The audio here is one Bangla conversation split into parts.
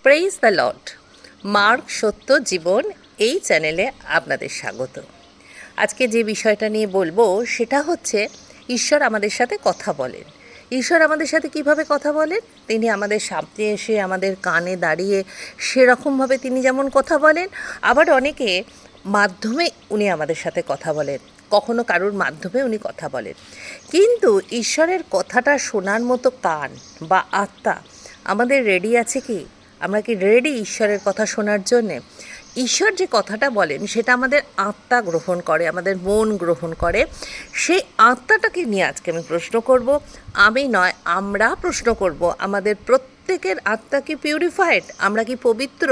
Praise the Lord. মার্ক সত্য জীবন এই চ্যানেলে আপনাদের স্বাগত। আজকে যে বিষয়টা নিয়ে বলবো সেটা হচ্ছে ঈশ্বর আমাদের সাথে কথা বলেন। ঈশ্বর আমাদের সাথে কিভাবে কথা বলেন? তিনি আমাদের সামনে এসে আমাদের কানে দাঁড়িয়ে সেরকমভাবে তিনি যেমন কথা বলেন, আবার অনেকে মাধ্যমে উনি আমাদের সাথে কথা বলেন, কখনো কারোর মাধ্যমে উনি কথা বলেন। কিন্তু ঈশ্বরের কথাটা শোনার মতো কান বা আত্মা আমাদের রেডি আছে কি? আমরা কি রেডি ঈশ্বরের কথা শোনার জন্যে? ঈশ্বর যে কথাটা বলেন সেটা আমাদের আত্মা গ্রহণ করে, আমাদের মন গ্রহণ করে। সেই আত্মাটাকে নিয়ে আজকে আমি প্রশ্ন করব। আমি নয়, আমরা প্রশ্ন করব। আমাদের প্রত্যেকের আত্মা কি পিউরিফাইড? আমরা কি পবিত্র?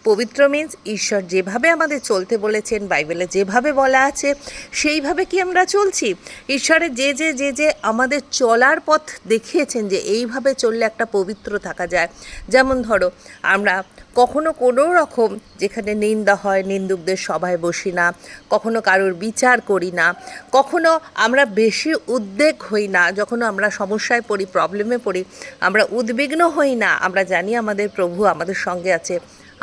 পবিত্র মিন্স ঈশ্বর যেভাবে আমাদের চলতে বলেছেন, বাইবেলে যেভাবে বলা আছে সেইভাবে কি আমরা চলছি? ঈশ্বরের যে আমাদের চলার পথ দেখিয়েছেন যে এইভাবে চললে একটা পবিত্র থাকা যায়। যেমন ধরো, আমরা কখনো কোনো রকম যেখানে নিন্দা হয় নিন্দুকদের সভায় বসি না, কখনো কারোর বিচার করি না, কখনো আমরা বেশি উদ্বেগ হই না। যখন আমরা সমস্যায় পড়ি, প্রবলেমে পড়ি, আমরা উদ্বিগ্ন হই না। আমরা জানি আমাদের প্রভু আমাদের সঙ্গে আছে।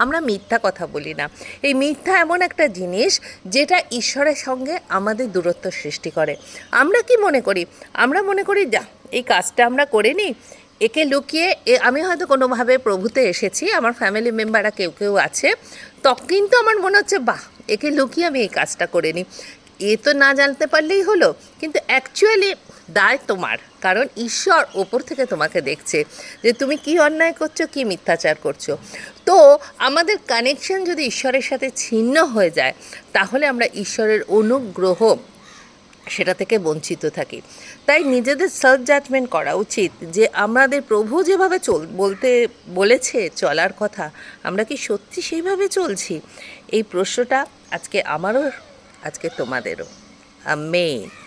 আমরা মিথ্যা কথা বলি না। এই মিথ্যা এমন একটা জিনিস যেটা ঈশ্বরের সঙ্গে আমাদের দূরত্ব সৃষ্টি করে। আমরা কি মনে করি? আমরা মনে করি যা, এই কাজটা আমরা করে নিই, একে লুকিয়ে আমি হয়তো কোনোভাবে প্রভুতে এসেছি, আমার ফ্যামিলি মেম্বাররা কেউ কেউ আছে, কিন্তু আমার মনে হচ্ছে বাহ, একে লুকিয়ে আমি এই কাজটা করে নিই, এ তো না জানতে পারলেই হলো। কিন্তু অ্যাকচুয়ালি দায় তোমার, কারণ ঈশ্বর ওপর থেকে তোমাকে দেখছে যে তুমি কি অন্যায় করছো, কি মিথ্যাচার করছো। তো আমাদের কানেকশন যদি ঈশ্বরের সাথে ছিন্ন হয়ে যায়, তাহলে আমরা ঈশ্বরের অনুগ্রহ সেটা থেকে বঞ্চিত থাকি। তাই নিজেদের সেলফ জাজমেন্ট করা উচিত যে আমাদের প্রভু যেভাবে বলতে বলেছে চলার কথা, আমরা কি সত্যি সেইভাবে চলছি? এই প্রশ্নটা আজকে আমারও, আজকে তোমাদেরও। আমেন।